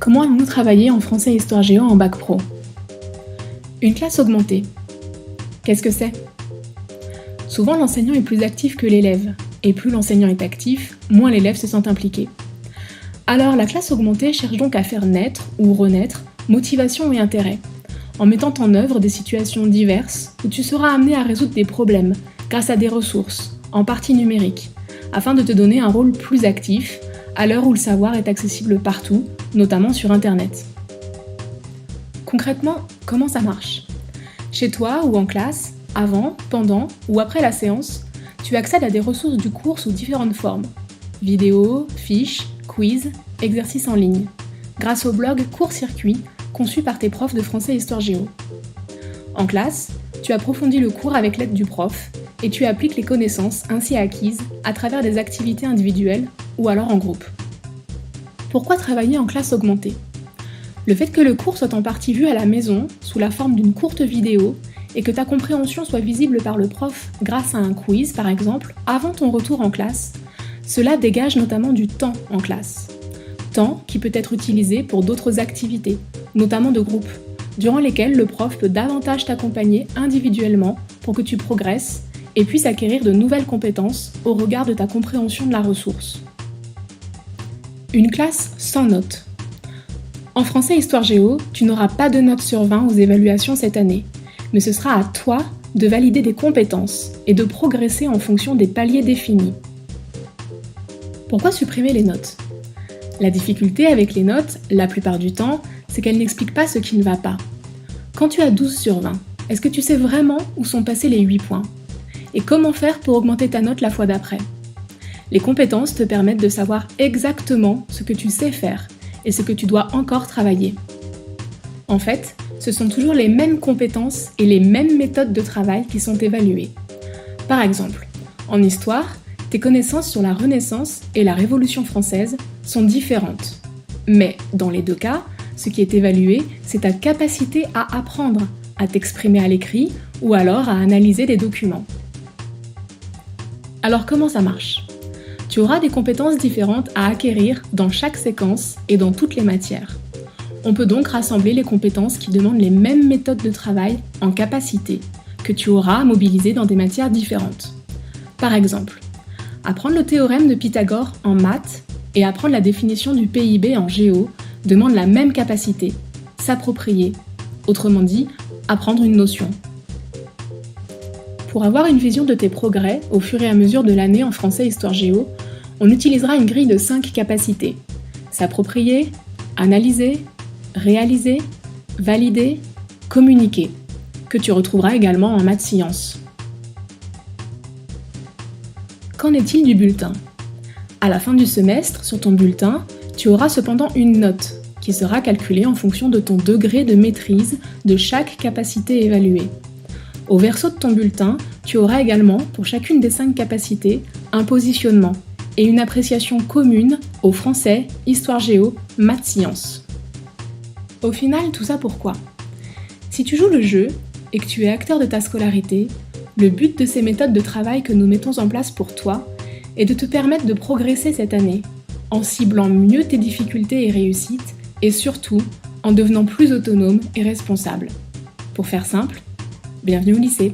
Comment allons-nous travailler en français et histoire géo en bac pro? Une classe augmentée. Qu'est-ce que c'est? Souvent, l'enseignant est plus actif que l'élève, et plus l'enseignant est actif, moins l'élève se sent impliqué. Alors, la classe augmentée cherche donc à faire naître ou renaître motivation et intérêt, en mettant en œuvre des situations diverses où tu seras amené à résoudre des problèmes grâce à des ressources, en partie numériques, afin de te donner un rôle plus actif à l'heure où le savoir est accessible partout, notamment sur Internet. Concrètement, comment ça marche? Chez toi ou en classe, avant, pendant ou après la séance, tu accèdes à des ressources du cours sous différentes formes. Vidéos, fiches, quiz, exercices en ligne. Grâce au blog Court-Circuit, conçu par tes profs de français et histoire géo. En classe, tu approfondis le cours avec l'aide du prof et tu appliques les connaissances ainsi acquises à travers des activités individuelles ou alors en groupe. Pourquoi travailler en classe augmentée? Le fait que le cours soit en partie vu à la maison, sous la forme d'une courte vidéo, et que ta compréhension soit visible par le prof grâce à un quiz par exemple, avant ton retour en classe, cela dégage notamment du temps en classe. Temps qui peut être utilisé pour d'autres activités, notamment de groupe, durant lesquelles le prof peut davantage t'accompagner individuellement pour que tu progresses et puisses acquérir de nouvelles compétences au regard de ta compréhension de la ressource. Une classe sans notes. En français histoire géo, tu n'auras pas de notes sur 20 aux évaluations cette année, mais ce sera à toi de valider des compétences et de progresser en fonction des paliers définis. Pourquoi supprimer les notes? La difficulté avec les notes, la plupart du temps, c'est qu'elles n'expliquent pas ce qui ne va pas. Quand tu as 12 sur 20, est-ce que tu sais vraiment où sont passés les 8 points? Et comment faire pour augmenter ta note la fois d'après? Les compétences te permettent de savoir exactement ce que tu sais faire et ce que tu dois encore travailler. En fait, ce sont toujours les mêmes compétences et les mêmes méthodes de travail qui sont évaluées. Par exemple, en histoire, tes connaissances sur la Renaissance et la Révolution française sont différentes. Mais dans les deux cas, ce qui est évalué, c'est ta capacité à apprendre, à t'exprimer à l'écrit ou alors à analyser des documents. Alors comment ça marche? Tu auras des compétences différentes à acquérir dans chaque séquence et dans toutes les matières. On peut donc rassembler les compétences qui demandent les mêmes méthodes de travail en capacités, que tu auras à mobiliser dans des matières différentes. Par exemple, apprendre le théorème de Pythagore en maths et apprendre la définition du PIB en géo demandent la même capacité, s'approprier, autrement dit, apprendre une notion. Pour avoir une vision de tes progrès au fur et à mesure de l'année en français histoire géo, on utilisera une grille de 5 capacités. S'approprier, analyser, réaliser, valider, communiquer, que tu retrouveras également en maths sciences. Qu'en est-il du bulletin? À la fin du semestre, sur ton bulletin, tu auras cependant une note qui sera calculée en fonction de ton degré de maîtrise de chaque capacité évaluée. Au verso de ton bulletin, tu auras également, pour chacune des 5 capacités, un positionnement et une appréciation commune au français, histoire géo, maths sciences. Au final, tout ça pourquoi? Si tu joues le jeu et que tu es acteur de ta scolarité, le but de ces méthodes de travail que nous mettons en place pour toi est de te permettre de progresser cette année, en ciblant mieux tes difficultés et réussites, et surtout en devenant plus autonome et responsable. Pour faire simple, bienvenue au lycée.